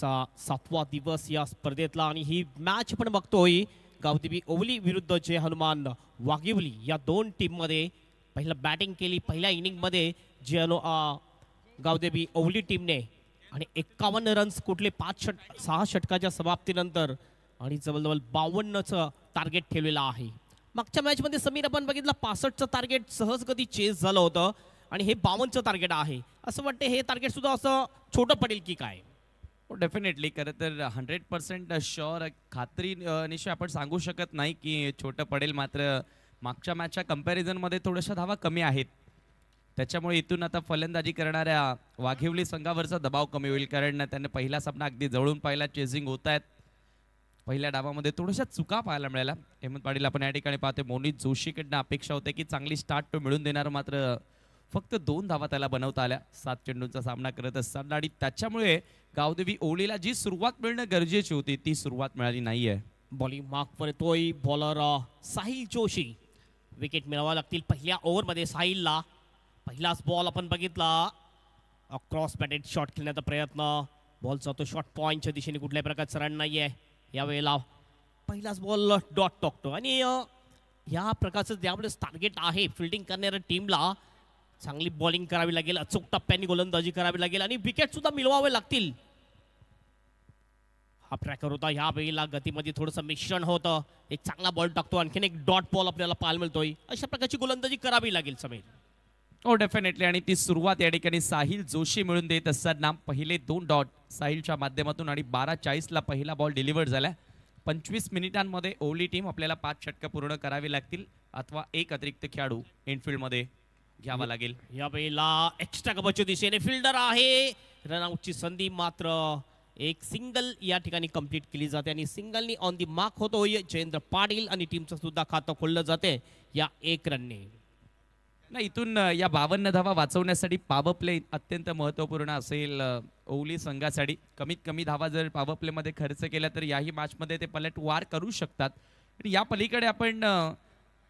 आजचा 7वा दिवस या स्पर्धेतला आणि ही मॅच आपण बघतोय गावदेवी ओवली विरुद्ध जय हनुमान वाघिवली या दोन टीम मध्ये पहिला बॅटिंग केली पहिल्या इनिंग मध्ये गावदेवी ओवली टीमने आणि 51 रन्स कुठले 6 षटकाच्या समाप्तीनंतर आणि जवळजवळ 52चं टार्गेट ठेवलेलं आहे। मागच्या मॅच मध्ये समीर आपण बघितलं 65चं टार्गेट सहज कधी चेस झालं होतं आणि हे 52चं टार्गेट आहे। असं वाटतं हे टार्गेट सुद्धा असं छोटं पडेल की काय? डेफिनेटली खरं तर 100% शुअर खात्रीनिशी आपण सांगू शकत नाही की छोटं पडेल, मात्र मागच्या मॅचच्या कंपॅरिझनमध्ये थोड्याशा धावा कमी आहेत, त्याच्यामुळे इथून आता फलंदाजी करणाऱ्या वाघिवली संघावरचा दबाव कमी होईल, कारण त्यांनी पहिला सामना अगदी जवळून पाहिला, चेसिंग होत आहेत। पहिल्या डावामध्ये थोड्याशा चुका पाहायला मिळाल्या। हेमंत पाटील आपण या ठिकाणी पाहते मोनित जोशीकडनं अपेक्षा होते की चांगली स्टार्ट तो मिळून देणार, मात्र फक्त 2 धावा त्याला बनवता आल्या 7 चेंडूंचा सामना करत असताना, आणि त्याच्यामुळे गावदेवी ओवलीला जी सुरुवात मिळणं गरजेची होती ती सुरुवात मिळाली नाहीये। बॉलिंग मार्क येतोय बॉलर साहिल जोशी, विकेट मिळवावं लागतील पहिल्या ओव्हरमध्ये साहिलला। पहिलाच बॉल आपण बघितला, क्रॉस बॅटेड शॉट खेळण्याचा प्रयत्न, बॉल जातो शॉट पॉइंटच्या दिशेने, कुठल्याही प्रकारचं रन नाहीये यावेळेला। पहिलाच बॉल डॉट टाकतो आणि या प्रकारचं ज्यावेळेस टार्गेट आहे फिल्डिंग करणाऱ्या टीमला चांगली बॉलिंग करावी लागेल, अचूक टप्प्याने गोलंदाजी करावी लागेल आणि विकेट सुद्धा मिळवावे लागतील। हा ट्रॅकर होता, ह्या वेळेला गतीमध्ये थोडंसं मिश्रण होतं, एक चांगला बॉल टाकतो, आणखीन एक डॉट बॉल आपल्याला पाहायला मिळतोय। अशा प्रकारची गोलंदाजी करावी लागेल समीर। हो डेफिनेटली, आणि ती सुरुवात या ठिकाणी साहिल जोशी मिळून देत असताना पहिले 2 डॉट साहिलच्या माध्यमातून आणि 12:40ला पहिला बॉल डिलिव्हर झाला। 25 मिनिटांमध्ये ओवली टीम आपल्याला 5 षटकं पूर्ण करावी लागतील अथवा एक अतिरिक्त खेळाडू इनफिल्डमध्ये घ्यावा लागेल। या वेळेला एक्स्ट्रा कव्हरच्या दिशेने फिल्डर आहे, रनआउटची संधी, मात्र एक सिंगल या ठिकाणी कंप्लीट केली जाते आणि सिंगलनी ऑन दी मार्क होतोय जयेंद्र पाटील आणि टीमचं सुद्धा खातं खोललं जाते या 1 रनने। नाही, इथून या 52 धावा वाचवण्यासाठी पॉवर प्ले अत्यंत महत्त्वपूर्ण असेल ओवली संघासाठी। कमीत कमी धावा जर पॉवर प्ले मध्ये खर्च केल्या तर याही मॅच मध्ये ते पलटवार करू शकतात। आणि या पलीकडे आपण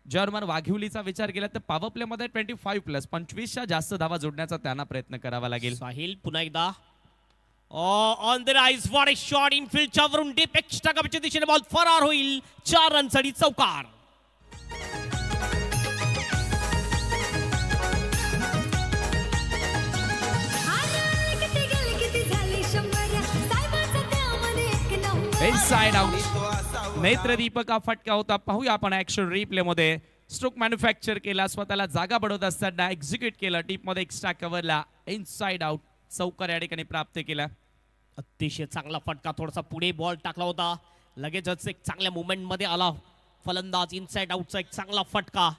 जर्मन वाघिवलीचा विचार केला तर पॉवर प्ले मध्ये 25+ 25च्या जास्त धावा जोडण्याचा त्यांना प्रयत्न करावा लागेल। साहिल पुन्हा एकदा on the rise, what a shot इनफिल्डच्या वरून डीप एक्स्ट्रा कव्हरच्या दिशेने बॉल फरार होईल, 4 रनसाठी चौकार। इनसाइड आउट नेत्रदीपक हा फटका होता, पाहूया आपण ऍक्शन रिप्ले मध्ये। स्ट्रोक मॅन्युफॅक्चर केला, स्वतःला जागा बनवत असताना एक्झिक्यूट केलं, टीप मध्ये एक्स्ट्रा कव्हरला इनसाइड आउट चौकार या ठिकाणी प्राप्त केला। अतिशय चांगला फटका, थोडासा पुढे बॉल टाकला होता, लगेचच एक चांगल्या मुवमेंट मध्ये आला फलंदाज, इनसाइड आउटचा एक चांगला फटका।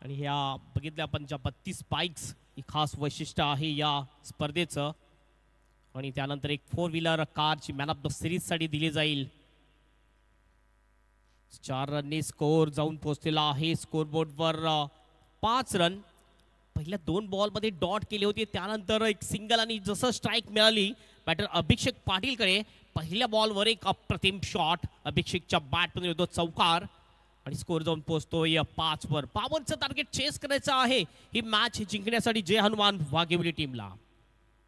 आणि ह्या बघितल्या आपण ज्या 32 स्पाइक्स ही खास वैशिष्ट्य आहे या स्पर्धेचं, आणि त्यानंतर एक 4 व्हीलर कारची मॅन ऑफ द सिरीज साठी दिली जाईल। 4 रनने स्कोर जाऊन पोहोचलेला आहे स्कोरबोर्डवर 5 रन। पहिल्या 2 बॉल मध्ये डॉट केले होते, त्यानंतर एक सिंगल आणि जसं स्ट्राईक मिळाली बॅटर अभिषेक पाटीलकडे, पहिल्या बॉलवर एक अप्रतिम शॉट, अभिषेकच्या बॅटमध्ये होतो चौकार आणि स्कोर जाऊन पोहोचतोय 5 वर। 52चं टार्गेट चेस करायचं आहे ही मॅच जिंकण्यासाठी जय हनुमान वाघिवली टीमला।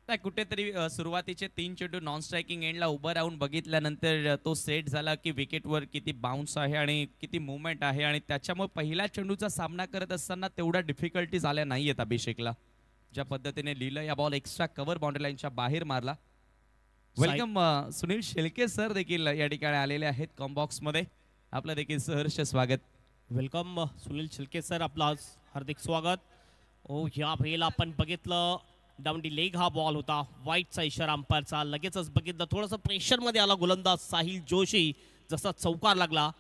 कुठेतरी सुरुवातीचे 3 चेंडू नॉन स्ट्रायकिंग एंडला उभं राहून बघितल्यानंतर तो सेट झाला की विकेटवर किती बाउन्स आहे आणि किती मुवमेंट आहे, आणि त्याच्यामुळे पहिल्या चेंडूचा सामना करत असताना तेवढ्या डिफिकल्टीज आल्या नाहीयेत अभिषेकला। ज्या पद्धतीने लिहिलं या बॉल एक्स्ट्रा कव्हर बाउंड्री लाईनच्या बाहेर मारला। वेलकम सुनील शेळके सर देखील या ठिकाणी आलेले आहेत कॉम्बॉक्स मध्ये, आपलं देखील सहर्ष स्वागत। वेलकम सुनील शेळके सर, आपलं हार्दिक स्वागत। ह्या वेळेला आपण बघितलं डाऊन दी लेग हा बॉल होता, वाईटचा इशारा अंपायरचा, लगेचच बघितलं थोडंसं प्रेशर मध्ये आला गोलंदाज साहिल जोशी, जसा चौकार लागला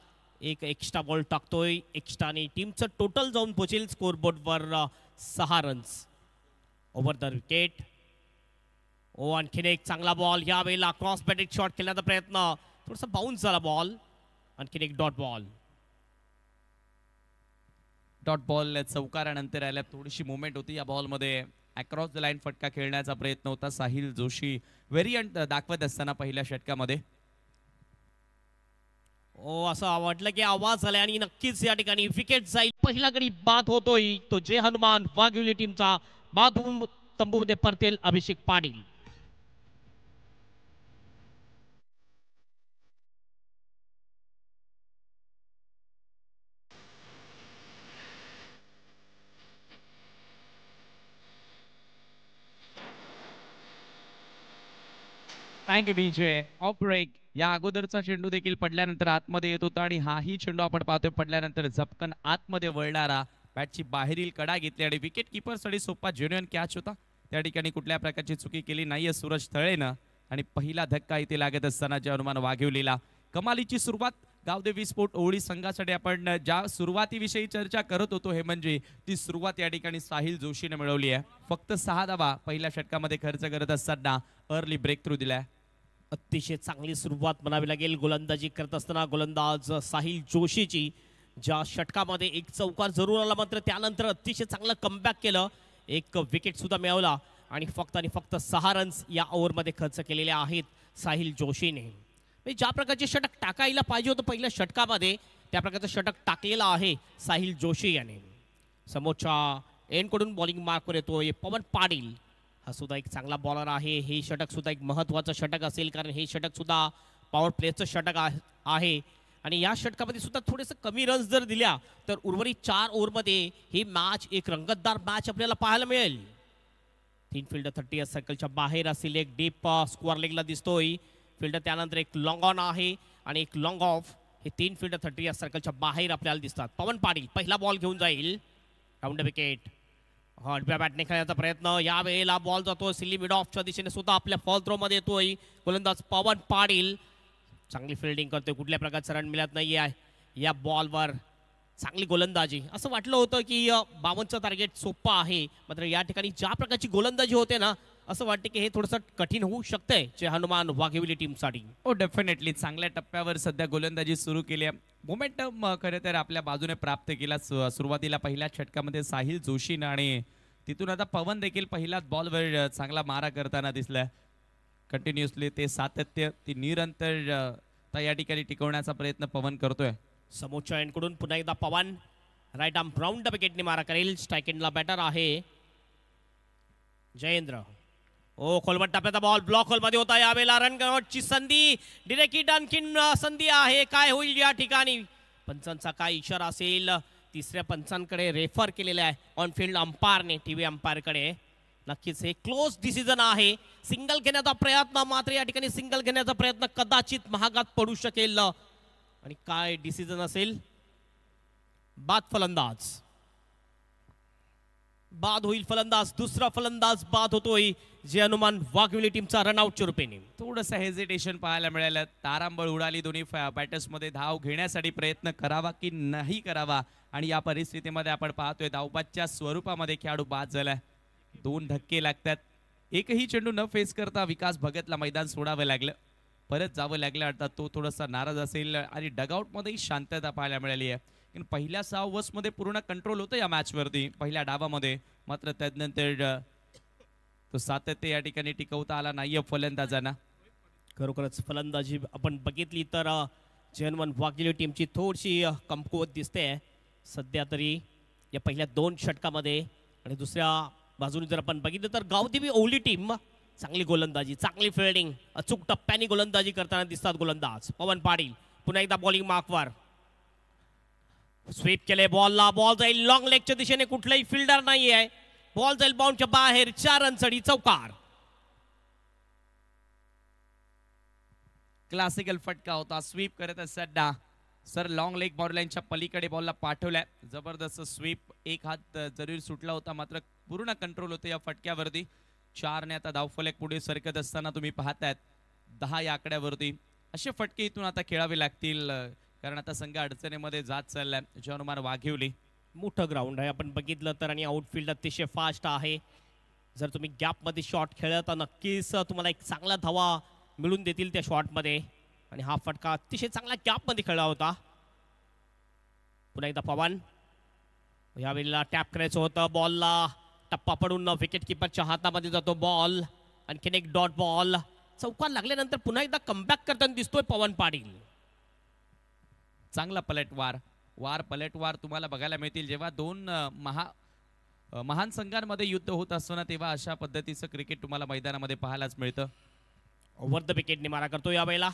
एक एक्स्ट्रा बॉल टाकतोय, एक्स्ट्राने टीमचं टोटल जाऊन पोहोचेल स्कोरबोर्डवर 6 रन्स ओव्हर द विकेट। आणखीन एक चांगला बॉल, या वेळेला क्रॉस बॅटेड शॉट खेळण्याचा प्रयत्न, थोडासा बाउन्स झाला बॉल, आणखीन एक डॉट बॉल। डॉट बॉल चौकारानंतर आल्या, थोडीशी मुवमेंट होती या बॉल मध्ये, अक्रॉस द लाईन फटका खेळण्याचा प्रयत्न होता साहिल जोशी व्हेरियंट दाखवत असताना पहिल्या षटकामध्ये। असं वाटलं की आवाज झाला आणि नक्कीच या ठिकाणी विकेट जाईल। पहिला गडी बाद होतोय तो जय हनुमान वाघिवली टीमचा, बाथरूम तंबूमध्ये परतेल Abhishek Patil. Thank you Vijay. Off break. या अगोदरचा चेंडू देखील पडल्यानंतर आतमध्ये येत होता आणि हाही चेंडू आपण पाहतोय पडल्यानंतर झपकन आतमध्ये वळणारा बॅटची बाहेरील कडा घेतली आणि विकेट साठी सोपा जेन्युइन कॅच होता. त्या ठिकाणी कुठल्या प्रकारची चुकी केली नाहीये सूरज थळेनं आणि पहिला धक्का इथे लागत असताना जे अनुमान वाघिवलीला. कमालीची सुरुवात गावदेवी स्पोर्ट ओवळी संघासाठी आपण ज्या सुरुवातीविषयी चर्चा करत होतो हे म्हणजे ती सुरुवात या ठिकाणी साहिल जोशीने मिळवली आहे. फक्त 6 धावा पहिल्या षटकामध्ये खर्च करत असताना अर्ली ब्रेक थ्रू दिलाय. अतिशय चांगली सुरुवात म्हणावी लागेल गोलंदाजी करत असताना गोलंदाज साहिल जोशीची. ज्या षटकामध्ये एक चौकार जरूर आला मात्र त्यानंतर अतिशय चांगलं कमबॅक केलं. एक विकेट सुद्धा मिळवला आणि फक्त 6 रन्स या ओव्हरमध्ये खर्च केलेले आहेत साहिल जोशीने. ज्या प्रकारचे षटक टाकायला पाहिजे होतं पहिल्या षटकामध्ये त्या प्रकारचं षटक टाकलेलं आहे साहिल जोशी याने. समोरच्या एंडकडून बॉलिंग मार्कवर येतोय पवन पाटील. हा सुद्धा एक चांगला बॉलर आहे. हे षटक सुद्धा एक महत्त्वाचं षटक असेल कारण हे षटक सुद्धा पॉवर प्लेचं षटक आहे आणि या षटकामध्ये सुद्धा थोडेसे कमी रन्स जर दिल्या तर उर्वरित 4 ओव्हरमध्ये ही मॅच एक रंगतदार मॅच आपल्याला पाहायला मिळेल. 3 फिल्डर 30 सर्कलच्या बाहेर असेल. एक डीप स्क्वेअर लेगला दिसतोय फिल्डर. त्यानंतर एक लॉंग ऑन आहे आणि एक लॉंग ऑफ. हे 3 फिल्डर 30 सर्कलच्या बाहेर आपल्याला दिसतात. पवन पाटील पहिला बॉल घेऊन जाईल. Round wicket. हॉटब्या बॅटने खेळण्याचा प्रयत्न. या वेळेला बॉल जातो सिली मिड ऑफच्या दिशेने सुद्धा आपल्या फॉल थ्रो मध्ये येतोय गोलंदाज पवन पाटील. चांगली फिल्डिंग करतोय. कुठल्या प्रकारचं रन मिळत नाही आहे या बॉलवर. चांगली गोलंदाजी. असं वाटलं होतं की 52चं टार्गेट सोपं आहे मात्र या ठिकाणी ज्या प्रकारची गोलंदाजी होते ना असं वाटतं की हे थोडंसं कठीण होऊ शकतंय जे हनुमान वाघिवली टीमसाठी. हो डेफिनेटली चांगल्या टप्प्यावर सध्या गोलंदाजी सुरू केली आहे. मोमेंटम खरं तर आपल्या बाजूने प्राप्त केला. सुरुवातीला पहिल्या षटकामध्ये साहिल जोशीनं आणि तिथून आता पवन देखील पहिल्याच बॉलवर चांगला मारा करताना दिसलाय. कंटिन्युअसली ते सातत्य ती निरंतर या ठिकाणी टिकवण्याचा प्रयत्न पवन करतोय. समोरच्या एंडकडून पुन्हा एकदा पवन राईट आर्म राऊंड विकेटने मारा करेल. स्ट्राइक एंडला बॅटर आहे जयेंद्र. ओ खोलवट टप्प्याचा बॉल ब्लॉक होल मध्ये होता. यावेळेला रन ची संधी डिरेक्ट आणखीन संधी आहे. काय होईल या ठिकाणी पंचांचा काय इशारा असेल. तिसऱ्या पंचांकडे रेफर केलेला आहे ऑन फील्ड अंपायरने टीव्ही अंपायरकडे. नक्कीच हे क्लोज डिसिजन आहे. सिंगल घेण्याचा प्रयत्न मात्र या ठिकाणी सिंगल घेण्याचा प्रयत्न कदाचित महागात पडू शकेल. आणि काय डिसिजन असेल. बाद फलंदाज. बाद होईल फलंदाज. दुसरा फलंदाज बाद होतोय जे हनुमान वाघिवली टीमचा रनआउटच्या रूपेने. थोडंसं हेजिटेशन पाहायला मिळालं. तारांबळ उडाली. दोन्ही बॅटर्समध्ये धाव घेण्यासाठी प्रयत्न करावा की नाही करावा आणि या परिस्थितीमध्ये आपण पाहतोय धावबादच्या स्वरूपामध्ये खेळाडू बाद झालाय. 2 धक्के लागतात. एकही चेंडू न फेस करता विकास भगतला मैदान सोडावं लागलं. परत जावं लागलं. अर्थात तो थोडासा नाराज असेल आणि डगआउटमध्येही शांतता पाहायला मिळाली आहे. पण पहिल्या 6 ओव्हर्समध्ये पूर्ण कंट्रोल होतं या मॅचवरती पहिल्या डावामध्ये मात्र त्यानंतर तो सातत्य या ठिकाणी टिकवता आला नाहीये फलंदाजांना. खरोखरच फलंदाजी आपण बघितली तर जनवन वाघिवली टीमची थोडीशी कमकुवत दिसते सध्या तरी या पहिल्या 2 षटकामध्ये. आणि दुसऱ्या बाजूने जर आपण बघितलं तर गावदेवी ओवली टीम चांगली गोलंदाजी चांगली फिल्डिंग अचूक टप्प्याने गोलंदाजी करताना दिसतात गोलंदाज पवन पाटील. पुन्हा एकदा बॉलिंग मार्कवर स्वीप केले. बॉलला बॉल जाईल लॉंग लेगच्या दिशेने. कुठलाही फिल्डर नाही आहे. बॉल जाईल बाउंडच्या बाहेर. 4 रनसाठी चौकार. क्लासिकल फटका होता. स्वीप करत असताना सर लॉंग लेग बॉर्डरलाईनच्या पलीकडे बॉलला पाठवलाय. जबरदस्त स्वीप. एक हात जरूर सुटला होता मात्र पूर्ण कंट्रोल होतं या फटक्यावरती. 4 ने आता धावफलक पुढे सरकत असताना तुम्ही पाहतायत 10 या आकड्यावरती. असे फटके इथून आता खेळावे लागतील कारण आता संघ अडचणीमध्ये जात चाललाय. हनुमान वाघिवली. मोठं ग्राउंड आहे आपण बघितलं तर आणि आउटफील्ड अतिशय फास्ट आहे. जर तुम्ही गॅपमध्ये शॉट खेळला तर नक्कीच तुम्हाला एक चांगला धावा मिळून देतील त्या शॉटमध्ये. आणि हा फटका अतिशय चांगला गॅपमध्ये खेळला होता. पुन्हा एकदा पवन. यावेळेला टॅप करायचं होतं. बॉलला टप्पा पडून विकेट किपरच्या हातामध्ये जातो बॉल. आणखीन एक डॉट बॉल. चौकार लागल्यानंतर पुन्हा एकदा कमबॅक करताना दिसतोय पवन पाटील. चांगला पलटवार तुम्हाला बघायला मिळतील जेव्हा 2 महान संघांमध्ये युद्ध होत असताना तेव्हा अशा पद्धतीचं क्रिकेट तुम्हाला मैदानामध्ये पाहायलाच मिळतं. ओव्हर द विकेटने मारा करतो यावेळेला.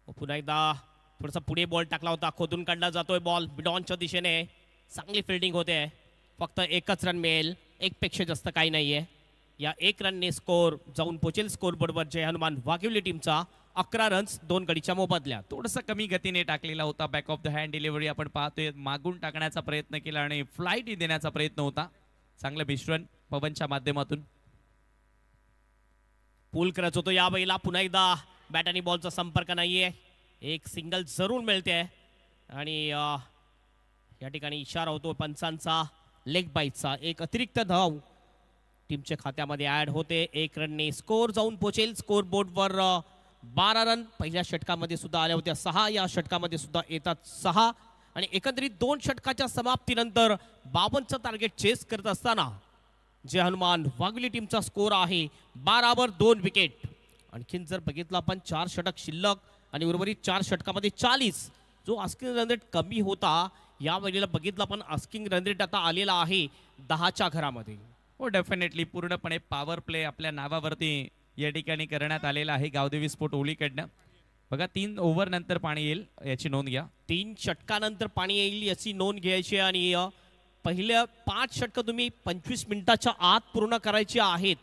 पुन्हा एकदा थोडासा पुढे बॉल टाकला होता. खोदून काढला जातोय बॉल मिडॉनच्या दिशेने. चांगली फिल्डिंग होते. फक्त एकच रन मिळेल. 1 पेक्षा जास्त काही नाहीये या 1 रनने स्कोर जाऊन पोचेल स्कोर बोर्डवर जय हनुमान वाघिवली टीमचा 11 रन्स 2 गडीच्या मोबदल्यात. थोडासा कमी गतीने टाकलेला होता. Back of the hand delivery आपण पाहतोय. मागून टाकण्याचा प्रयत्न केला आणि फ्लाईट देण्याचा प्रयत्न होता. चांगलं मिश्रण पवनच्या माध्यमातून. पूल करत होतो या वेळेला. पुन्हा एकदा बॅट आणि बॉलचा संपर्क नाहीये. एक सिंगल जरूर मिळते आणि या ठिकाणी इशारा होतो पंचांचा लेग बाईटचा. एक अतिरिक्त धाव टीमच्या खात्यामध्ये ऍड होते. 1 रनने स्कोर जाऊन पोचेल स्कोर बोर्डवर. 12 रन पहिल्या षटकामध्ये सुद्धा आल्या होत्या. 6 या षटकामध्ये सुद्धा येतात 6 आणि एकंदरीत 2 षटकाच्या समाप्तीनंतर 52चं टार्गेट चेस करत असताना जय हनुमान वाघिवली टीमचा स्कोर आहे 12 वर 2 विकेट. आणखीन जर बघितलं आपण 4 षटक शिल्लक आणि उर्वरित 4 षटकामध्ये 40 जो आस्किंग रन रेट कमी होता या वेळेला बघितलं आपण आस्किंग रन रेट आता आलेला आहे 10च्या घरामध्ये. हो डेफिनेटली पूर्णपणे पॉवर प्ले आपल्या नावावरती या ठिकाणी करण्यात आलेला आहे गावदेवी स्पोर्ट ओलीकडनं. बघा 3 ओव्हर नंतर पाणी येईल याची नोंद घ्या. 3 षटकानंतर पाणी येईल याची नोंद घ्यायची आणि पहिल्या 5 षटकं तुम्ही 25 मिनिटाच्या आत पूर्ण करायची आहेत.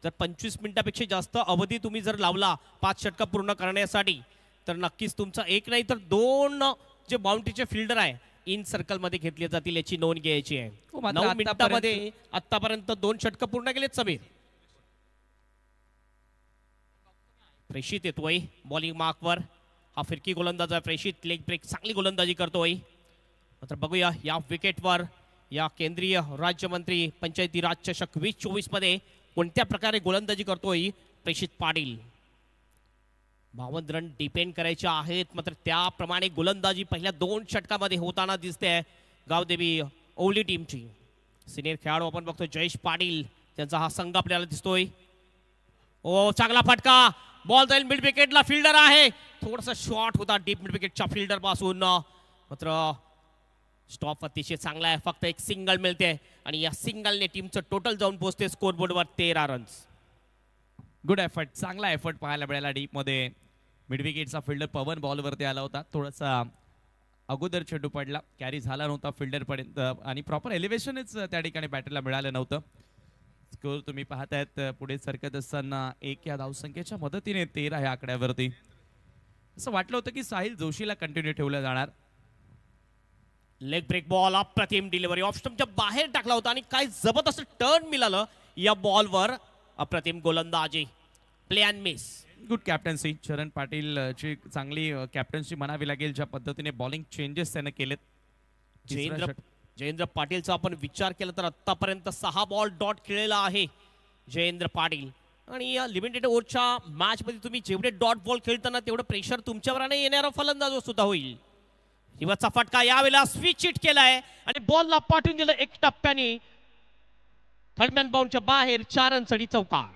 जर 25 मिनिटापेक्षा जास्त अवधी तुम्ही जर लावला 5 षटकं पूर्ण करण्यासाठी तर नक्कीच तुमचा एक नाही तर 2 जे बाउंड्रीचे फिल्डर आहे इन सर्कल मध्ये घेतले जातील याची नोंद घ्यायची आहे. हो, मात्र 9 मिनिटांमध्ये आतापर्यंत 2 षटकं पूर्ण केलेत समीर. प्रेषित येतोय बॉलिंग मार्कवर. हा फिरकी गोलंदाज आहे प्रेषित. लेग ब्रेक चांगली गोलंदाजी करतोय. मात्र बघूया या विकेटवर या केंद्रीय राज्यमंत्री पंचायती राज चषक 2024 मध्ये कोणत्या प्रकारे गोलंदाजी करतोय प्रेषित पाटील. 52 रन डिपेंड करायचे आहेत. मात्र त्याप्रमाणे गोलंदाजी पहिल्या 2 षटकामध्ये होताना दिसते गावदेवी ओवली टीमची. सिनियर खेळाडू आपण बघतो जयेश पाटील त्यांचा हा संघ आपल्याला दिसतोय. ओ चांगला फटका. बॉल जाईल मिड विकेटला. फिल्डर आहे. थोडासा शॉट होता डीप मिड विकेटच्या फिल्डर पासून. मात्र स्टॉप अतिशय चांगला आहे. फक्त एक सिंगल मिळते आणि या सिंगलने टीमचं टोटल जाऊन पोहोचते स्कोर बोर्डवर 13 रन्स. Good effort. चांगला एफर्ट पाहायला मिळाला डीप मध्ये. मिड विकेटचा फिल्डर पवन बॉलवरती आला होता. थोडासा अगोदर चेंडू पडला. कॅरी झाला नव्हता फिल्डर पर्यंत आणि प्रॉपर एलिव्हेशनच त्या ठिकाणी बॅटरला मिळालं नव्हतं. स्कोर तुम्ही पाहतायत पुढे सरकत असताना 1 या धावसंख्येच्या मदतीने 13 ह्या आकड्यावरती. असं वाटलं होतं की साहिल जोशीला कंटिन्यू ठेवलं जाणार. लेग ब्रेक बॉल अप्रतिम डिलिव्हरी ऑफ स्टंपच्या बाहेर टाकला होता आणि काय जबरदस्त टर्न मिळालं या बॉलवर. अप्रतिम गोलंदाजी. Play and miss. Good captaincy. चरण पाटील ची चांगली कॅप्टन्सी म्हणावी लागेल. ज्या पद्धतीने बॉलिंग चेंजेस त्याने केलेत. जयेंद्र पाटीलचा आपण विचार केला तर आतापर्यंत 6 बॉल डॉट खेळलेला आहे जयेंद्र पाटील. आणि या लिमिटेड ओव्हरच्या मॅच मध्ये तुम्ही जेवढे डॉट बॉल खेळताना तेवढं प्रेशर तुमच्यावर येणारा फलंदाज सुद्धा होईल. हिवरचा फटका यावेळेला स्विच हिट केलाय आणि बॉलला पाठवून दिलं 1 टप्प्याने. थर्डमॅन बाउंडच्या बाहेर 4 रनसाठी चौकार.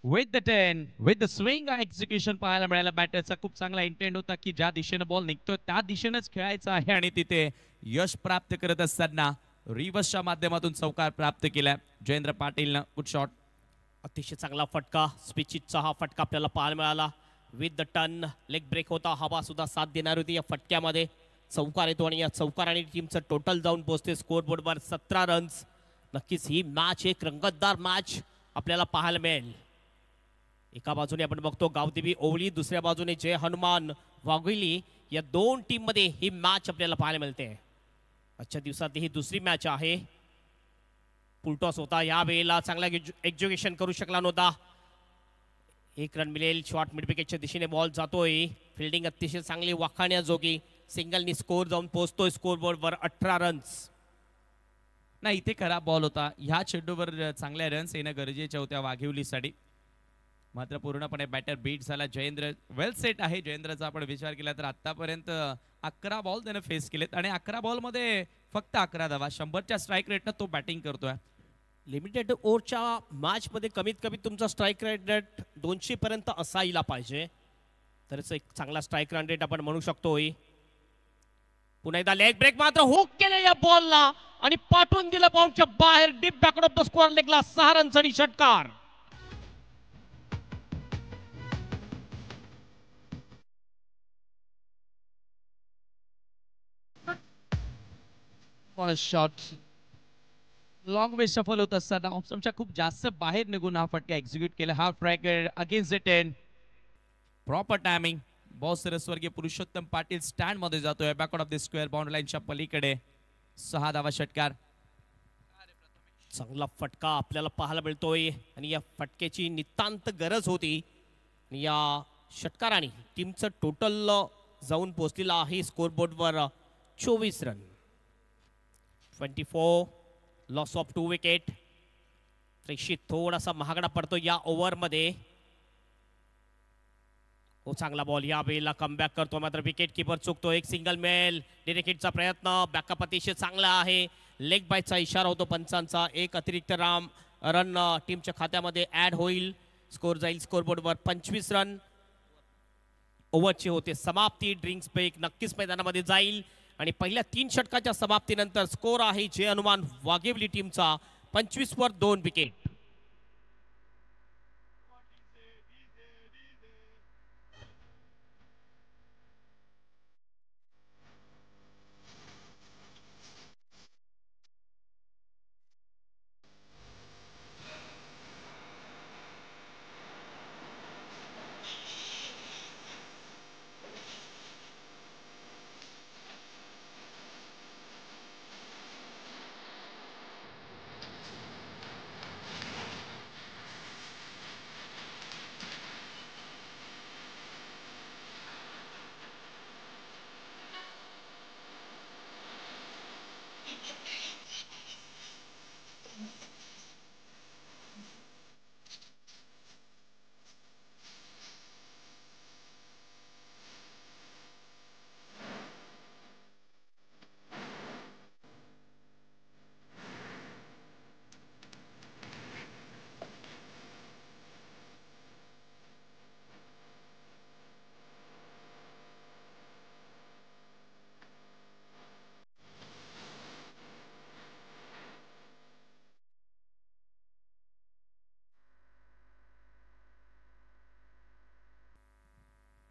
With the 10 with the swing execution पाहायला मिळाला. बॅटरचा खूप चांगला इंटेंट होता की ज्या दिशेने बॉल निघतोय त्या दिशेनेच खेळायचा आहे आणि तिथे यश प्राप्त करत असताना रिव्हर्सच्या माध्यमातून चौकार प्राप्त केला जयेंद्र पाटीलनं. Good shot. अतिशय चांगला फटका. स्पिचिटचा हा फटका आपल्याला पाहायला मिळाला. With the turn leg break होता. हवा सुद्धा साथ देणार होती. या फटक्यामध्ये चौकार येतो आणि या चौकाराने टीमचं टोटल जाऊन पोहोचते स्कोर बोर्डवर 17 रन्स. नक्कीच ही मॅच एक रंगतदार मॅच आपल्याला पाहायला मिळेल. एका बाजूने आपण बघतो गावदेवी ओवली, दुसऱ्या बाजूने जय हनुमान वाघिवली. या 2 टीम मध्ये ही मॅच आपल्याला पाहायला मिळते. आजच्या दिवसात ही दुसरी मॅच आहे. पुलटॉस होता या वेळेला. चांगला एक्झिक्युशन करू शकला नव्हता. 1 रन मिळेल. शॉर्ट मिड विकेटच्या दिशेने बॉल जातोय. फिल्डिंग अतिशय चांगली वाखाण्याजोगी. सिंगलनी स्कोर जाऊन पोहोचतोय स्कोर बोर्डवर 18 रन्स. नाही इथे खराब बॉल होता. ह्या चेंडूवर चांगल्या रन्स येणं गरजेच्या होत्या वाघिवलीसाठी. मात्र पूर्णपणे बॅटर बीट झाला. जयेंद्र वेल सेट आहे. जयेंद्रचा आपण विचार केला तर आतापर्यंत 11 बॉल त्याने फेस केलेत आणि 11 बॉल मध्ये फक्त 11 धावा. 100च्या स्ट्राईक रेटनं तो बॅटिंग करतोय. लिमिटेड ओव्हरच्या मॅच मध्ये कमीत कमी तुमचा स्ट्राईक रेट 200 पर्यंत असायला पाहिजे. तरच एक चांगला स्ट्राईक रन रेट आपण म्हणू शकतोय. पुन्हा एकदा लेग ब्रेक मात्र हुक केलं या बॉलला आणि पाठवून दिलं बाउंडच्या बाहेर. Deep backward of the square लेगला 6 रनसाठी षटकार. फर्स्ट शॉट लॉंग वे सफल होत असताना ऑप्शनच्या खूप जास्त बाहेर निघून हा फटका एक्झिक्यूट केला. Half tracker against the 10. Proper timing. Boss सरस्वर्गीय पुरुषोत्तम पाटील स्टँड मध्ये जातोय back out of the square boundary लाईनच्या पलीकडे. 6 धावा षटकार. चांगला फटका आपल्याला पाहायला मिळतोय आणि या फटक्याची नितांत गरज होती. आणि या षटकाराने टीमचं टोटल जाऊन पोहोचलेलं आहे स्कोरबोर्डवर 24 रन. 24 loss of 2 wicket. प्रेक्षित थोडासा महागडा पडतो या ओव्हरमध्ये. चांगला बॉल या वेळेला कमबॅक करतो मात्र विकेट किपर चुकतो. एक सिंगल मेल. डिरेक्ट हिटचा प्रयत्न. बॅकअप अतिशय चांगला आहे. लेग बायचा इशारा होतो पंचांचा. एक अतिरिक्त रन टीमच्या खात्यामध्ये ऍड होईल. स्कोर जाईल स्कोरबोर्डवर 25 रन. ओव्हरची होते समाप्ती. ड्रिंक्स ब्रेक नक्कीच मैदानामध्ये जाईल आणि पहिल्या 3 षटकाच्या समाप्तीनंतर स्कोर आहे जय हनुमान वाघिवली टीमचा 25 वर 2 विकेट.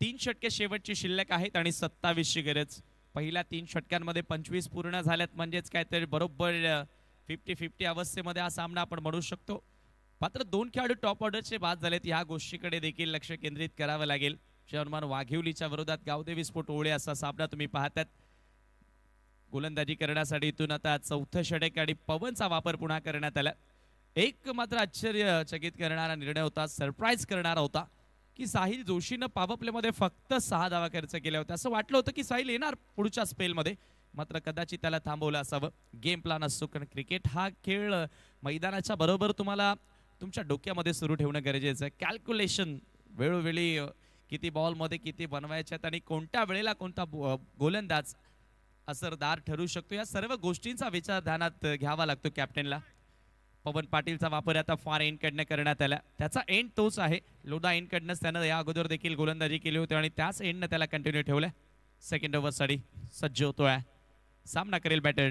तीन षटके शेवटची शिल्लक आहेत आणि 27ची गरज. पहिल्या 3 षटकांमध्ये 25 पूर्ण झाल्यात म्हणजेच काहीतरी बरोबर 50-50 अवस्थेमध्ये हा सामना आपण म्हणू शकतो. मात्र 2 खेळाडू टॉप ऑर्डरचे बाद झालेत. या गोष्टीकडे देखील लक्ष केंद्रित करावं लागेल. जय हनुमान वाघिवलीच्या विरोधात गावदेवी स्पोर्ट ओळे असा सामना तुम्ही पाहतात. गोलंदाजी करण्यासाठी इथून आता 4थं षटक आणि पवनचा वापर पुन्हा करण्यात आला. एक मात्र आश्चर्यचकित करणारा निर्णय होता. सरप्राईज करणारा होता की साहिल जोशीनं पॉवर प्लेमध्ये फक्त 6 धावा खर्च केल्या होत्या. असं वाटलं होतं की साहिल येणार पुढच्या स्पेलमध्ये, मात्र कदाचित त्याला थांबवलं असावं. गेम प्लॅन असतो कारण क्रिकेट हा खेळ मैदानाच्या बरोबर तुम्हाला तुमच्या डोक्यामध्ये सुरू ठेवणं गरजेचं आहे. कॅल्क्युलेशन वेळोवेळी किती बॉलमध्ये किती बनवायचे आहेत आणि कोणत्या वेळेला कोणता गोलंदाज असरदार ठरू शकतो या सर्व गोष्टींचा विचार ध्यानात घ्यावा लागतो कॅप्टनला. पवन पाटीलचा वापर आता फार एंड कडनं करण्यात आला. त्याचा एंड तोच आहे. लोधा एंड कडनंच त्यानं या अगोदर देखील गोलंदाजी केली होती आणि त्याच एंडनं त्याला कंटिन्यू ठेवलं. सेकंड ओव्हरसाठी सज्ज होतोय. सामना करेल बॅटर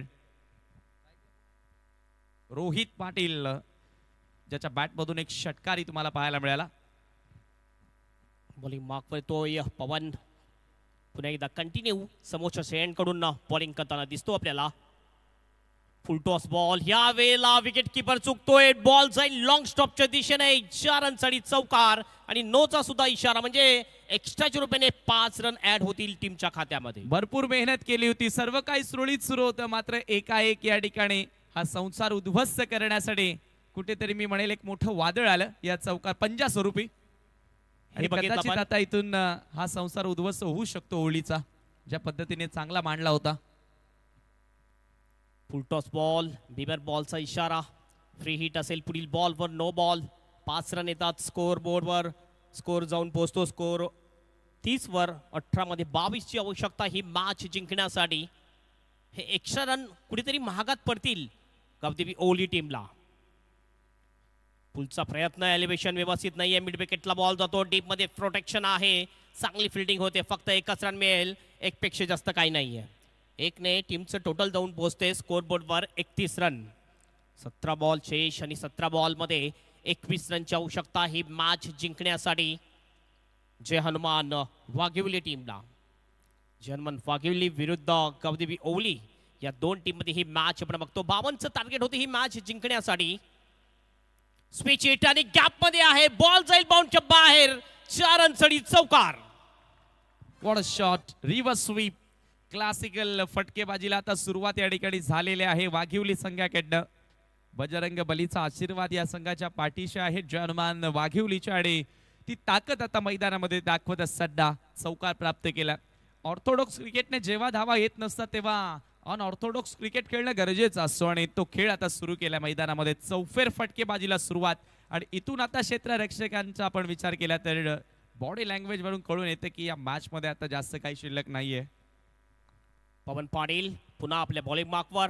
रोहित पाटील, ज्याच्या बॅटमधून एक षटकारी तुम्हाला पाहायला मिळाला. बॉलिंग मार्क करतोय पवन. पुन्हा एकदा कंटिन्यू समोरच्या सेंड कडून बॉलिंग करताना दिसतो आपल्याला. फुल टॉस बॉल. या वेळेला विकेट किपर चुकतोय. बॉल जाईल लॉंग स्टॉपच्या दिशेने. 4 रनसाठी चौकार आणि नोचा सुद्धा इशारा, म्हणजे एक्स्ट्राच्या रुपयाने 5 रन ऍड होतील टीमच्या खात्यामध्ये. भरपूर मेहनत केली होती. सर्व काही सुरळीत सुरू होतं, मात्र एकाएक या ठिकाणी हा संसार उद्ध्वस्त करण्यासाठी कुठेतरी मी म्हणेल एक मोठं वादळ आलं या चौकार 50 स्वरूपी. आणि कदाचित आता इथून हा संसार उद्ध्वस्त होऊ शकतो होळीचा, ज्या पद्धतीने चांगला मांडला होता. फुल टॉस बॉल. बिबर बॉलचा इशारा. फ्री हिट असेल पुढील बॉलवर. No ball. 5 रन येतात स्कोर बोर्डवर. स्कोर जाऊन पोहोचतो स्कोर 30 वर. 18 मध्ये 22 ची आवश्यकता ही मॅच जिंकण्यासाठी. हे एक्स्ट्रा रन कुठेतरी महागात पडतील गावदेवी ओली टीमला. पुलचा प्रयत्न. एलिव्हेशन व्यवस्थित नाहीये. मिड विकेटला बॉल जातो. डीप मध्ये प्रोटेक्शन आहे. चांगली फिल्डिंग होते. फक्त 1च रन मिळेल. 1 पेक्षा जास्त काही नाहीये. 1 ने टीमचं टोटल जाऊन पोहोचते स्कोरबोर्डवर 31 रन. 17 बॉल शेष आणि 17 बॉलमध्ये 21 रनची आवश्यकता ही मॅच जिंकण्यासाठी जय हनुमान वाघिवली टीमला. जय हनुमान वाघिवली विरुद्ध गावदेवी ओवली या दोन टीम मध्ये ही मॅच आपण बघतो. 52चं टार्गेट होते ही मॅच जिंकण्यासाठी. स्विच हिट आणि गॅप मध्ये आहे, बॉल जाईल बाउंडच्या बाहेर. 4 रन साठी चौकार. What a shot, reverse sweep. Classical फटकेबाजीला आता सुरुवात या ठिकाणी झालेली आहे वाघिवली संघाकडनं. बजरंग बलीचा आशीर्वाद या संघाच्या पाठीशी आहे. जयहनुमान वाघिवलीच्या आणि ती ताकद आता मैदानामध्ये दाखवत असताना चौकार प्राप्त केला. ऑर्थोडॉक्स क्रिकेटने जेव्हा धावा येत नसतात तेव्हा अनऑर्थोडॉक्स क्रिकेट खेळणं गरजेचं असतो आणि तो खेळ आता सुरू केला मैदानामध्ये. चौफेर फटकेबाजीला सुरुवात आणि इथून आता क्षेत्ररक्षकांचा आपण विचार केला तर बॉडी लँग्वेज वरून कळून येतं की या मॅच मध्ये आता जास्त काही शिल्लक नाहीये. पवन पाटील पुन्हा आपल्या बॉलिंग मार्कवर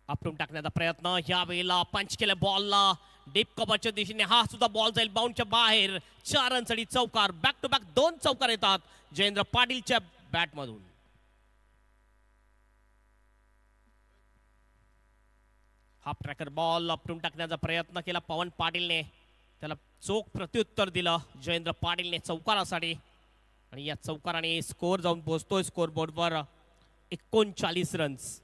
आपटून टाकण्याचा प्रयत्न. या वेळेला पंच केल्या बॉलला डीप कव्हरच्या दिशेने. हा सुद्धा बॉल जाईल बाउंडच्या बाहेर. 4 रन साठी चौकार. बॅक टू बॅक 2 चौकार येतात जयेंद्र पाटीलच्या बॅट मधून. हाफ ट्रॅकर बॉल आपटून टाकण्याचा प्रयत्न केला पवन पाटीलने. त्याला चोख प्रत्युत्तर दिलं जयेंद्र पाटीलने चौकारासाठी आणि या चौकाराने स्कोर जाऊन पोहोचतोय स्कोर बोर्डवर 39 रन्स.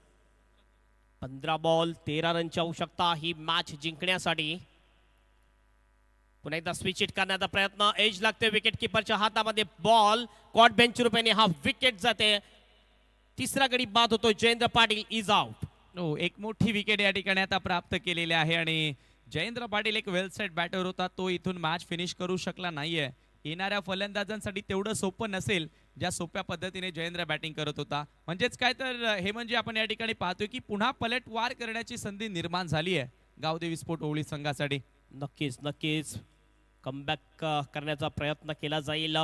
15 बॉल 13 रनची आवश्यकता ही मॅच जिंकण्यासाठी. पुन्हा एकदा स्विच हिट करण्याचा प्रयत्न. एज लागते विकेट किपरच्या हातामध्ये. बॉल कॉट बेंच रुपयाने हा विकेट जाते. तिसरा गडी बाद होतो. Jayendra Patil is out. हो, एक मोठी विकेट या ठिकाणी आता प्राप्त केलेली आहे आणि जयेंद्र पाटील एक वेल सेट बॅटर होता. तो इथून मॅच फिनिश करू शकला नाहीये. येणाऱ्या फलंदाजांसाठी तेवढं सोपं नसेल ज्या सोप्या पद्धतीने जयेंद्र बॅटिंग करत होता. म्हणजेच काय तर हे म्हणजे आपण या ठिकाणी पाहतोय की पुन्हा पलटवार करण्याची संधी निर्माण झाली आहे गावदेवी स्पोर्ट ओवळी संघासाठी. नक्कीच नक्कीच कमबॅक करण्याचा प्रयत्न केला जाईल.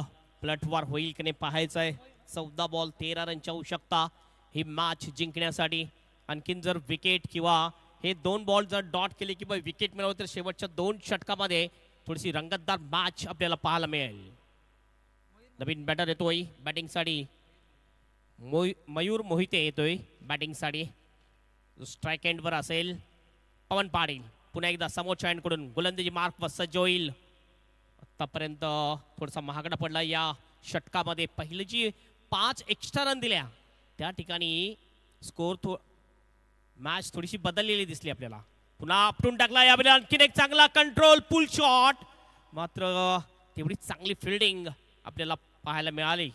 पलटवार होईल की नाही पाहायचं आहे. 14 बॉल 13 रनची आवश्यकता ही मॅच जिंकण्यासाठी. आणखीन जर विकेट किंवा हे 2 बॉल जर डॉट केले किंवा विकेट मिळवले तर शेवटच्या 2 षटकामध्ये थोडीशी रंगतदार मॅच आपल्याला पाहायला मिळेल. नवीन बॅटर येतोय बॅटिंगसाठी. मयूर मोहिते येतोय बॅटिंगसाठी. स्ट्राईक एंडवर असेल पवन पाटील. पुन्हा एकदा समोरच्या एंडकडून गोलंदाजी मार्कवर सज्ज होईल. आतापर्यंत थोडासा महागडा पडला या षटकामध्ये. पहिली जी 5 एक्स्ट्रा रन दिल्या त्या ठिकाणी स्कोर मॅच थोडीशी बदललेली दिसली आपल्याला. पुन्हा आपटून टाकला. यावेळेला आणखीन एक चांगला कंट्रोल पुल शॉट. मात्र तेवढी चांगली फिल्डिंग आपल्याला पाहायला मिळाली.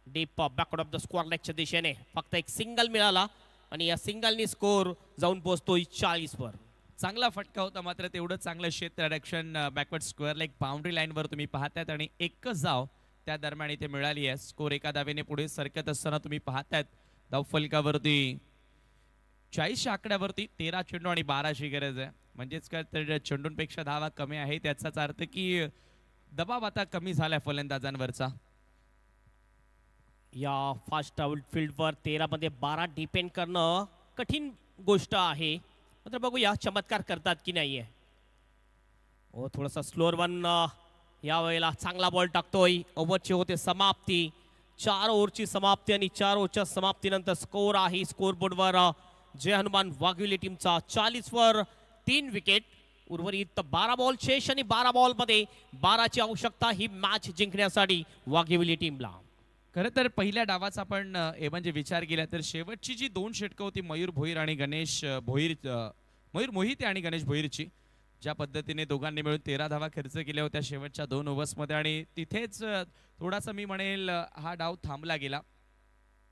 Deep backward of the square लेगच्या दिशेने फक्त एक सिंगल मिळाला आणि या सिंगलनी स्कोर जाऊन पोहोचतोय 40 वर. चांगला फटका होता मात्र तेवढं चांगलं क्षेत्ररक्षण बॅकवर्ड स्क्वेअर लेग बाउंड्री लाईनवर तुम्ही पाहतायत आणि एकच धाव त्या दरम्यान इथे मिळाली आहे. स्कोर एका धावेने पुढे सरकत असताना तुम्ही पाहतायत. धावफलकावरती 40 आकड्यावरती 13 चेंडू आणि 12ची गरज आहे. म्हणजेच काय तर चेंडूंपेक्षा धावा कमी आहे त्याचाच अर्थ की दबाव आता कमी झालाय फलंदाजांवरचा. या फास्ट फील्डवर 13 मध्ये 12 डिपेंड करणं कठीण गोष्ट आहे. मात्र बघूया चमत्कार करतात की नाहीये. ओ थोडासा स्लोअर वन. या वेळेला चांगला बॉल टाकतोय. ओव्हरची होते समाप्ती. 4 ओव्हरची समाप्ती आणि 4 ओव्हरच्या समाप्तीनंतर स्कोर आहे स्कोर बोर्डवर जय हनुमान वाघिवली टीमचा 40 वर 3 विकेट. उर्वरित 12 बॉल शेष आणि 12 बॉल मध्ये 12ची आवश्यकता ही मॅच जिंकण्यासाठी वाघिवली टीमला. खरं तर पहिल्या डावाचा आपण म्हणजे विचार केला तर शेवटची जी 2 षटकं होती मयूर मोहिते आणि गणेश भोईरची ज्या पद्धतीने दोघांनी मिळून 13 धावा खर्च केल्या होत्या शेवटच्या 2 ओव्हर्समध्ये आणि तिथेच थोडासा मी म्हणेल हा डाव थांबला गेला.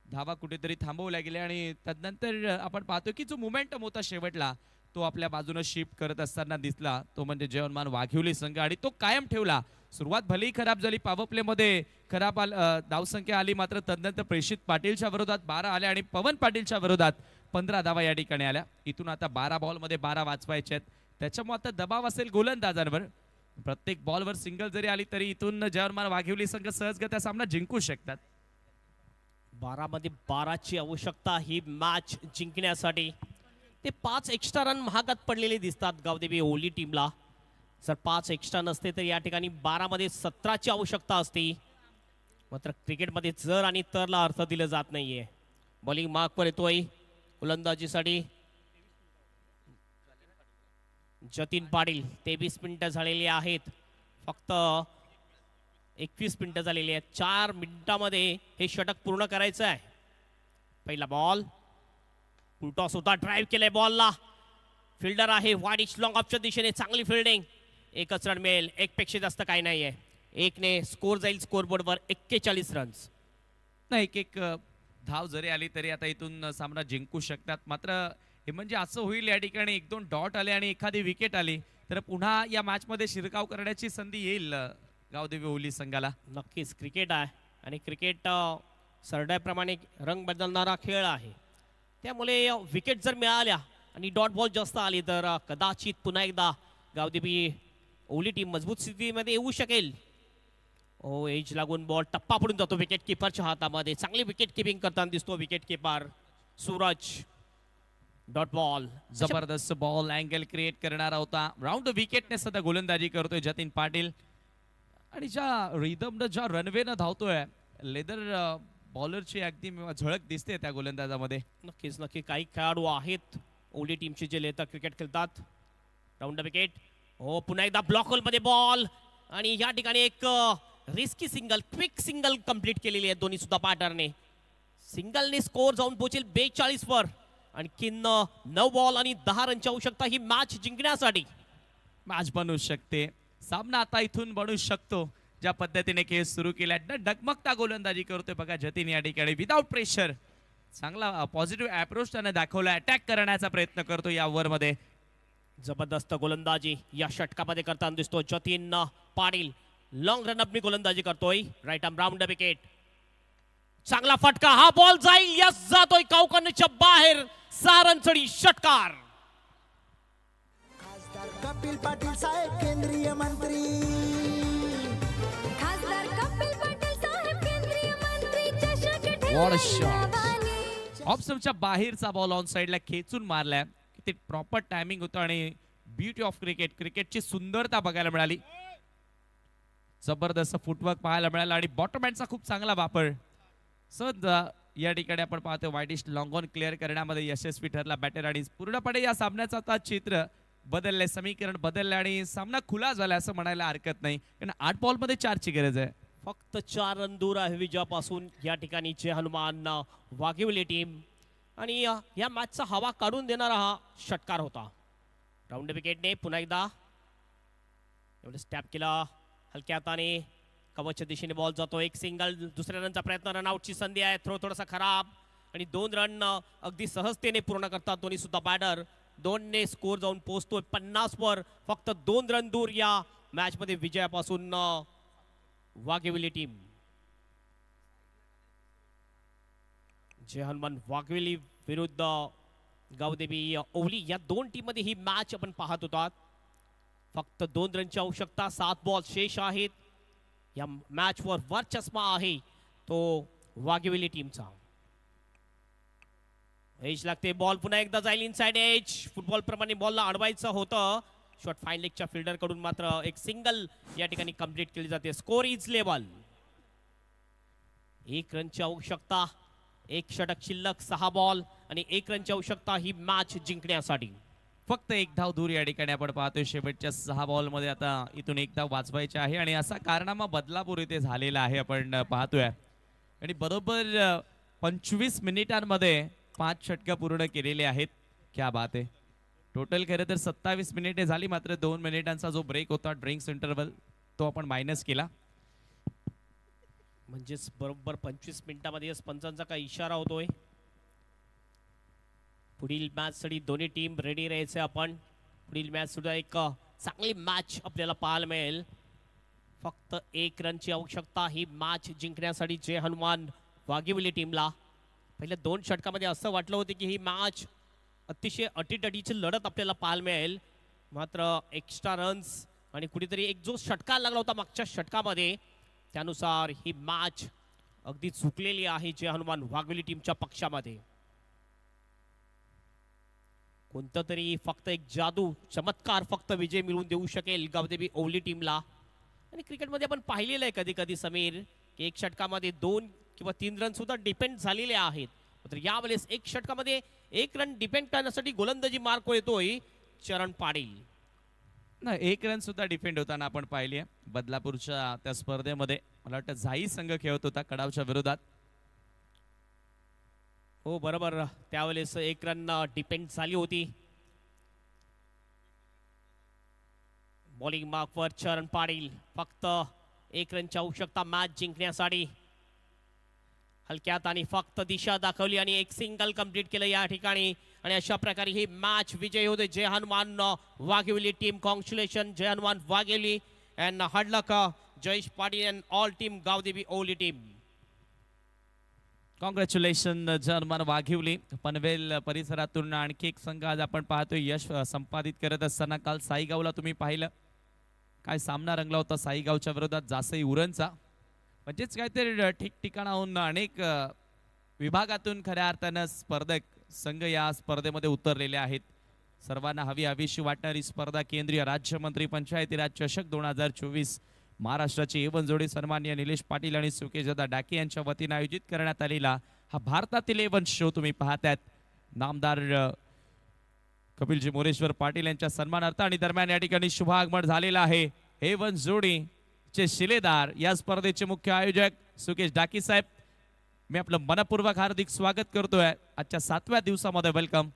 धावा कुठेतरी थांबवल्या गेल्या आणि त्यानंतर आपण पाहतो की जो मोमेंटम होता शेवटला तो आपल्या बाजूने शिफ्ट करत असताना दिसला. तो म्हणजे जय हनुमान वाघिवली संघ आणि तो कायम ठेवला. सुरुवात भलेही खराब झाली. पॉवर प्ले मध्ये खराब धावसंख्या आली मात्र तदनंतर प्रेषित पाटीलच्या विरोधात 12 आल्या आणि पवन पाटीलच्या विरोधात 15 धावा या ठिकाणी आल्या. इथून आता 12 बॉल मध्ये 12 वाचवायचे आहेत. त्याच्यामुळे आता दबाव असेल गोलंदाजांवर. प्रत्येक बॉलवर सिंगल जरी आली तरी इथून जय हनुमान वाघिवली संघ सहजगत्या सामना जिंकू शकतात. 12 मध्ये 12ची आवश्यकता ही मॅच जिंकण्यासाठी. ते 5 एक्स्ट्रा रन महागात पडलेले दिसतात गावदेवी ओली टीमला. जर 5 एक्स्ट्रा नसते तर या ठिकाणी 12 मध्ये 17ची आवश्यकता असते. मात्र क्रिकेटमध्ये जर आणि तरला अर्थ दिला जात नाहीये. बॉलिंग मार्कवर येतोय गोलंदाजीसाठी जतीन पाटील. 23 मिनिटं झालेली आहेत. फक्त 21 मिनिटं झालेली आहेत. 4 मिनिटांमध्ये हे षटक पूर्ण करायचं आहे. पहिला बॉल टॉस होता, ड्राईव्ह केलाय बॉलला, फिल्डर आहे वाडिश लॉंग ऑफच्या दिशेने, चांगली फिल्डिंग, एकच रन मिळेल, एक पेक्षा जास्त काही नाहीये, एकने स्कोर जाईल स्कोरबोर्डवर 41 रन्स. नाही एक एक धाव जरी आली तरी आता इथून सामना जिंकू शकतात. मात्र हे म्हणजे असं होईल या ठिकाणी 1-2 डॉट आले आणि एखादी विकेट आली तर पुन्हा या मॅच मध्ये शिरकाव करण्याची संधी येईल गावदेवी ओवली संघाला. नक्कीच क्रिकेट आहे आणि क्रिकेट सरड्याप्रमाणे रंग बदलणारा खेळ आहे, त्यामुळे विकेट जर मिळाल्या आणि डॉट बॉल जास्त आली तर कदाचित पुन्हा एकदा गावदेवी ओवली टीम मजबूत स्थितीमध्ये येऊ शकेल. ओ एज लागून बॉल टप्पा पडून जातो विकेट किपरच्या हातामध्ये, चांगली विकेट किपिंग करताना दिसतो wicket keeper Suraj. Dot ball, जबरदस्त बॉल अँगल क्रिएट करणारा होता, राऊंड विकेटने सध्या गोलंदाजी करतोय जतीन पाटील आणि ज्या रिदमनं ज्या रनवेनं धावतोय लेदर बॉलरची अगदी झळक दिसते त्या गोलंदाजामध्ये. नक्कीच नक्की काही खेळाडू आहेत ओली टीमचे जे लेता क्रिकेट खेळतात. राऊंड विकेट, हो पुन्हा एकदा ब्लॉक होल मध्ये बॉल आणि या ठिकाणी एक risky single, quick single complete केलेली आहे दोन्ही सुद्धा पार्टनरने. सिंगलने स्कोर जाऊन पोहोचेल 42 वर, आणखीन 9 बॉल आणि 10 रनची आवश्यकता ही मॅच जिंकण्यासाठी. मॅच बनू शकते, सामना आता इथून बनू शकतो. ज्या पद्धतीने खेळ सुरू केला डगमगता गोलंदाजी करतोय बघा जतीन या ठिकाणी विदाउट प्रेशर, चांगला पॉझिटिव्ह अप्रोच त्याने दाखवला, अटॅक करण्याचा प्रयत्न करतो या ओव्हर मध्ये. जबरदस्त गोलंदाजी या षटकामध्ये करताना दिसतो जतीन पाटील. लॉंग रन अपनी गोलंदाजी करतोय, राईट आर्म राऊंड विकेट, चांगला फटका, हा बॉल जाईल, यस जातोय चौकोनाच्या बाहेर, 6 रन चढी षटकार. खासदार कपिल पाटील साहेब केंद्रीय मंत्री, खासदार कपिल पाटील साहेब केंद्रीय मंत्री, चषक What a ठेवला shot. नवाने. ऑफ स्टंपच्या बाहेरचा बॉल ऑन साइडला खेचून मारलाय, किती प्रॉपर टायमिंग होतं आणि ब्युटी ऑफ क्रिकेट, क्रिकेटची सुंदरता बघायला मिळाली. जबरदस्त फुटवर्क पाहायला मिळाला आणि बॉटम हँडचा खूप चांगला वापर. सद या ठिकाणी आपण पाहतो वाईडिश लॉंग ऑन क्लिअर करण्यामध्ये यशस्वी ठरला बॅटर आणि पूर्णपणे या सामन्याचं आता चित्र बदललंय, समीकरण बदललंय आणि सामना खुला झाला असं म्हणायला हरकत नाही, कारण 8 बॉल मध्ये 4 ची गरज आहे. फक्त 4 रन दूर आहे विजयापासून या ठिकाणी जय हनुमान वाघिवली टीम, आणि या मॅचचा हवा काढून देणारा हा षटकार होता. राऊंड विकेटने पुन्हा एकदा एवढं स्टॅप केला, हलक्या हाताने कवचच्या दिशेने बॉल जातो, एक सिंगल, दुसऱ्या रनचा प्रयत्न, रनआउटची संधी आहे, थ्रो थोडासा खराब आणि 2 रन अगदी सहजतेने पूर्ण करतात दोन्ही सुद्धा बॅटर. 2 ने स्कोर जाऊन पोहोचतोय 50 वर, फक्त 2 रन दूर या मॅच मध्ये विजयापासून वाघिवली टीम. जय हनुमान वाघिवली विरुद्ध गावदेवी ओवली या 2 टीम मध्ये ही मॅच आपण पाहत होतात. फक्त 2 रनची आवश्यकता, 7 बॉल शेष आहेत. या मॅच वर वर्चस्व आहे तो वाघिवली टीमचा. एज लागते, बॉल पुन्हा एकदा जाईल इनसाइड एज, फुटबॉल प्रमाणे बॉलला अडवायचं होतं, शॉट फाईन लेगच्या फिल्डर कडून मात्र एक सिंगल या ठिकाणी कंप्लीट केली जाते. स्कोर इज लेवल, 1 रनची आवश्यकता, 1 षटक शिल्लक, 6 बॉल आणि 1 रनची आवश्यकता ही मॅच जिंकण्यासाठी. फक्त 1 धाव दूर या ठिकाणी आपण पाहतोय शेवटच्या 6 बॉल मध्ये आता इथून 1 धाव वाचवायची आहे आणि असा कारनामा बदलापूर इथे झालेला आहे आपण पाहतोय. आणि बरोबर 25 मिनिटांमध्ये 5 षटकं पूर्ण केलेले आहेत. क्या बात आहे. टोटल खरं तर 27 मिनिटे झाली, मात्र 2 मिनिटांचा जो ब्रेक होता ड्रिंक्स इंटरवल तो आपण मायनस केला. म्हणजेच बरोबर 25 मिनिटांमध्ये पंचांचा काही इशारा होतोय. पुढील मॅच साठी दोन्ही टीम रेडी राहायचे. आपण पुढील मॅच सुद्धा एक चांगली मॅच आपल्याला पाहायला मिळेल. फक्त 1 रनची आवश्यकता ही मॅच जिंकण्यासाठी जय हनुमान वाघिवली टीमला. पहिल्या 2 षटकामध्ये असं वाटलं होतं की ही मॅच अतिशय अटीतटीची लढत आपल्याला पाहायला मिळेल, मात्र एक्स्ट्रा रन्स आणि कुठेतरी एक जो षटका लागला होता मागच्या षटकामध्ये त्यानुसार ही मॅच अगदी चुकलेली आहे जय हनुमान वाघिवली टीमच्या पक्षामध्ये. कोणतं तरी फक्त एक जादू चमत्कार फक्त विजय मिळवून देऊ शकेल गावदेवी ओवली टीमला. आणि क्रिकेटमध्ये आपण पाहिलेलं आहे कधी कधी समीर की 1 षटकामध्ये 2 किंवा 3 रन सुद्धा डिपेंड झालेले आहेत, मात्र यावेळेस 1 षटकामध्ये 1 रन डिपेंड करण्यासाठी गोलंदाजी मार्क येतोय चरण पाटील. नाही 1 रन सुद्धा डिफेंड होताना आपण पाहिली आहे बदलापूरच्या त्या स्पर्धेमध्ये. मला वाटतं झाई संघ खेळत होता कडावच्या विरोधात. हो बरोबर, त्यावेळेस एक रन डिपेंड झाली होती. बॉलिंग मार्कवर चरण पाटील, फक्त एक रनची आवश्यकता मॅच जिंकण्यासाठी. हलक्यात आणि फक्त दिशा दाखवली आणि एक सिंगल कंप्लीट केलं या ठिकाणी. आणि अशा प्रकारे ही मॅच विजयी होते. Jai Hanuman Waghivali team, congratulation Jai Hanuman Waghivali and hard luck Jayesh Patil and all team Gavdevi Oli team. Congratulation German Waghivali. Panvel परिसरातून आणखी एक संघ आज आपण पाहतोय यश संपादित करत असताना. काल साईगावला तुम्ही पाहिलं काय सामना रंगला होता साईगावच्या विरोधात जासई उरणचा. म्हणजेच काहीतरी ठिकठिकाणाहून अनेक विभागातून खऱ्या अर्थानं स्पर्धक संघ या स्पर्धेमध्ये उतरलेले आहेत. सर्वांना हवीशी वाटणारी स्पर्धा केंद्रीय राज्यमंत्री पंचायती राज चषक 2024 महाराष्ट्राची A1 जोडी सन्माननीय निलेश पाटील आणि सुकेशदादा डाके यांच्या वतीने आयोजित करण्यात आलेला हा भारतातील A1 शो तुम्ही पाहतायत. नामदार कपिलजी मोरेश्वर पाटील यांच्या सन्मानार्थ आणि दरम्यान या ठिकाणी शुभागमन झालेला आहे. A1 जोडी चे शिलेदार या स्पर्धेचे मुख्य आयोजक सुकेश डाकी साहेब, मी आपलं मनपूर्वक हार्दिक स्वागत करतोय आजच्या 7व्या दिवसामध्ये. वेलकम.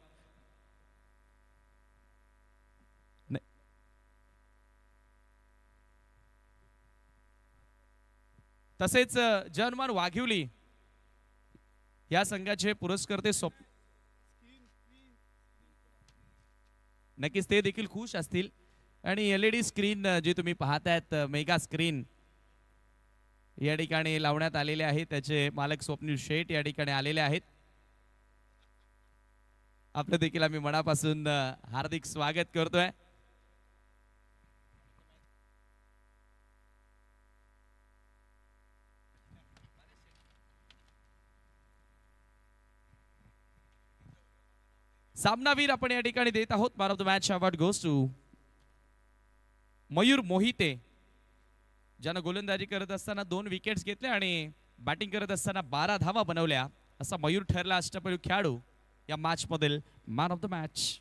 तसेच जर्मन वाघिवली या संघाचे पुरस्कर्ते नक्कीच ते देखील खुश असतील. आणि LED स्क्रीन जी तुम्ही पाहतायत मेगा स्क्रीन या ठिकाणी लावण्यात आलेले आहे. त्याचे मालक स्वप्नील शेठ या ठिकाणी आलेले आहेत. आपलं देखील आम्ही मनापासून हार्दिक स्वागत करतोय. सामनावीर आपण या ठिकाणी देत आहोत. Man of the match award goes to Mayur Mohite, ज्यानं गोलंदाजी करत असताना 2 विकेट्स घेतल्या आणि बॅटिंग करत असताना 12 धावा बनवल्या. असा मयूर ठरला अष्टपैलू खेळाडू या मॅच मधील मॅन ऑफ द मॅच.